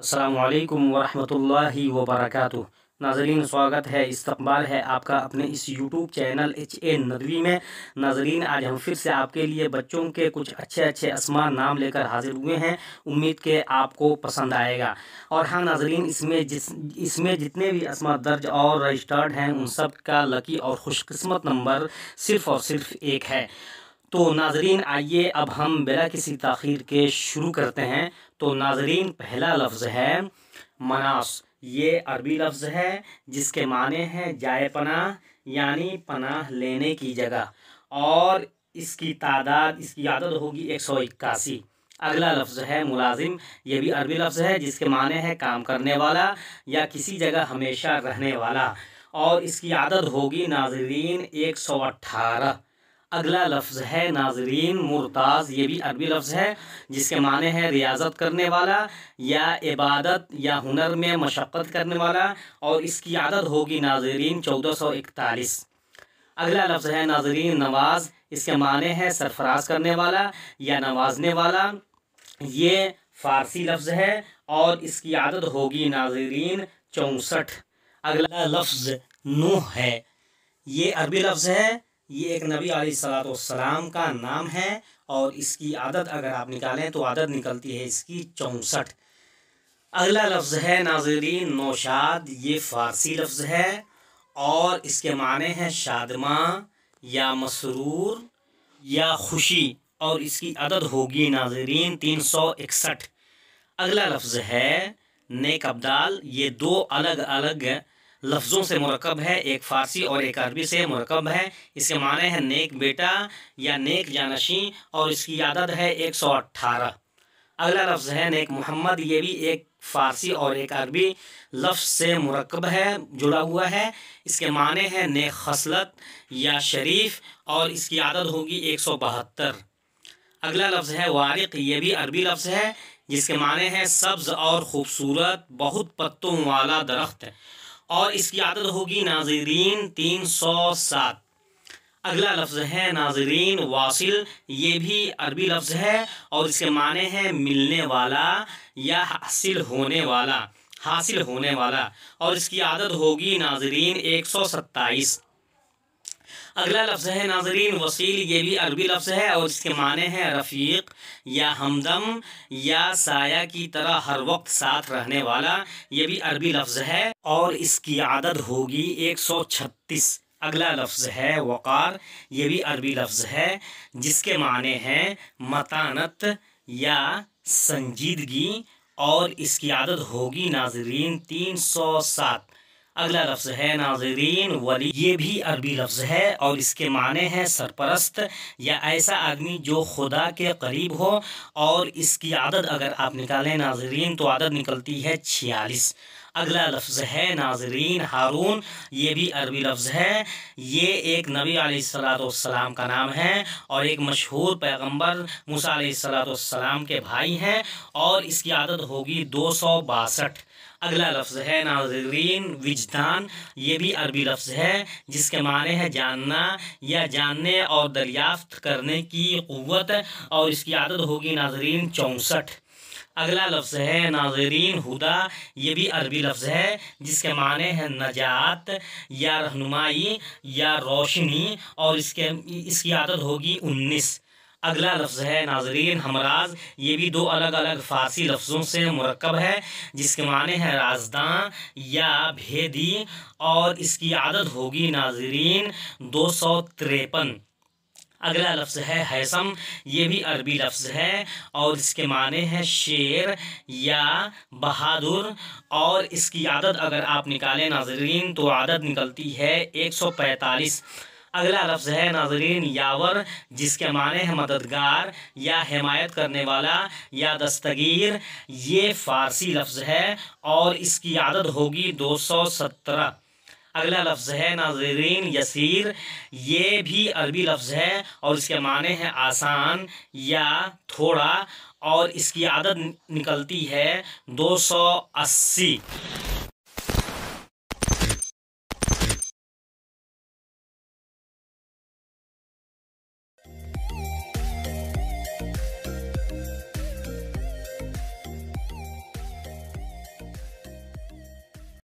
अस्सलामु अलैकुम वरहमतुल्लाहि वबरकातुह। नाज़रीन, स्वागत है, इस्तकबाल है आपका अपने इस यूट्यूब चैनल HA नदवी में। नाज़रीन, आज हम फिर से आपके लिए बच्चों के कुछ अच्छे अच्छे अस्मा नाम लेकर हाजिर हुए हैं। उम्मीद के आपको पसंद आएगा। और हाँ नाज़रीन, इसमें जितने भी अस्मा दर्ज और रजिस्टर्ड हैं उन सब का लकी और खुशकिस्मत नंबर सिर्फ़ और सिर्फ एक है। तो नाज़रीन, आइए अब हम बिला किसी ताख़ीर के शुरू करते हैं। तो नाज़रीन, पहला लफ्ज़ है मनास। ये अरबी लफ्ज़ है जिसके माने हैं जाए पनाह, यानी पनाह लेने की जगह, और इसकी आदद होगी 181। अगला लफ्ज़ है मुलाजिम। ये भी अरबी लफ्ज़ है जिसके माने हैं काम करने वाला या किसी जगह हमेशा रहने वाला, और इसकी आदद होगी नाज़रीन 118। अगला लफ्ज़ है नाज़रीन मुर्ताज़। ये भी अरबी लफ्ज़ है जिसके माने हैं रियाज़त करने वाला या इबादत या हुनर में मशक्क़त करने वाला, और इसकी आदद होगी नाज़रीन 1441। अगला लफ्ज़ है नाज़रीन नवाज़। इसके माने हैं सरफराज करने वाला या नवाजने वाला। ये फ़ारसी लफ्ज़ है और इसकी आदद होगी नाज़रीन 64। अगला लफ्ज़ नूह है। ये अरबी लफ्ज़ है। ये एक नबी अलैहिस्सलाम का नाम है और इसकी आदत अगर आप निकालें तो आदत निकलती है इसकी 64। अगला लफ्ज़ है नाज़रीन नौशाद। ये फ़ारसी लफ्ज़ है और इसके माने हैं शादमा या मसरूर या खुशी, और इसकी आदत होगी नाज़रीन 361। अगला लफ्ज़ है नेक अब्दाल। ये दो अलग अलग लफ्ज़ों से मुरक्कब है, एक फ़ारसी और एक अरबी से मुरक्कब है। इसके माने हैं नेक बेटा या नेक जानशी, और इसकी आदत है 118। अगला लफ्ज़ है नेक मोहम्मद। ये भी एक फ़ारसी और एक अरबी लफ्ज़ से मुरक्कब है, जुड़ा हुआ है। इसके माने हैं नेक खसलत या शरीफ, और इसकी आदत होगी 172। अगला लफ्ज़ है वारिक। ये भी अरबी लफ्ज़ है जिसके माने हैं सब्ज़ और ख़ूबसूरत बहुत पत्तों वाला दरख्त, और इसकी आदत होगी नाज़रीन 307। अगला लफ्ज़ है नाज़रीन वासिल। ये भी अरबी लफ्ज़ है और इसके माने हैं मिलने वाला या हासिल होने वाला, और इसकी आदत होगी नाज़रीन 127। अगला लफ्ज़ है नाज़रीन वसील। ये भी अरबी लफ्ज़ है और इसके माने हैं रफ़ीक या हमदम या साया की तरह हर वक्त साथ रहने वाला। ये भी अरबी लफ्ज़ है और इसकी आदत होगी 136। अगला लफ्ज़ है वक़ार। ये भी अरबी लफ्ज़ है जिसके माने हैं मतानत या संजीदगी, और इसकी आदत होगी नाज़रीन 307। अगला लफ्ज़ है नाज़रीन वली। ये भी अरबी लफ्ज़ है और इसके माने हैं सरपरस्त या ऐसा आदमी जो खुदा के करीब हो, और इसकी आदत अगर आप निकालें नाज़रीन तो आदत निकलती है 46। अगला लफ्ज़ है नाज़रीन हारून। ये भी अरबी लफ्ज़ है। ये एक नबी अलैहिस्सलाम का नाम है और एक मशहूर पैगंबर मूसा अलैहिस्सलाम के भाई हैं, और इसकी आदत होगी 262। अगला लफ्ज़ है नाज़रीन विजदान। ये भी अरबी लफ्ज़ है जिसके माने हैं जानना या जानने और दरियाफ्त करने की क़ुव्वत, और इसकी आदत होगी नाज़रीन 64। अगला लफ्ज़ है नाज़रीन हुदा। ये भी अरबी लफ्ज़ है जिसके माने हैं नजात या रहनुमाई या रोशनी, और इसकी आदत होगी 19। अगला लफ्ज़ है नाज़रीन हमराज। ये भी दो अलग अलग फ़ारसी लफ्ज़ों से मुरक्कब है जिसके माने हैं राजदां या भेदी, और इसकी आदत होगी नाज़रीन 253। अगला लफ्ज़ है हैसम। ये भी अरबी लफ्ज़ है और इसके माने हैं शेर या बहादुर, और इसकी आदत अगर आप निकालें नाज़रीन तो आदत निकलती है 145। अगला लफ्ज़ है नाज़रीन यावर, जिसके माने हैं मददगार या हिमायत करने वाला या दस्तगीर। ये फ़ारसी लफ्ज़ है और इसकी आदत होगी 217। अगला लफ्ज़ है नाज़रीन यसीर। ये भी अरबी लफ्ज़ है और इसके माने हैं आसान या थोड़ा, और इसकी आदत निकलती है 280।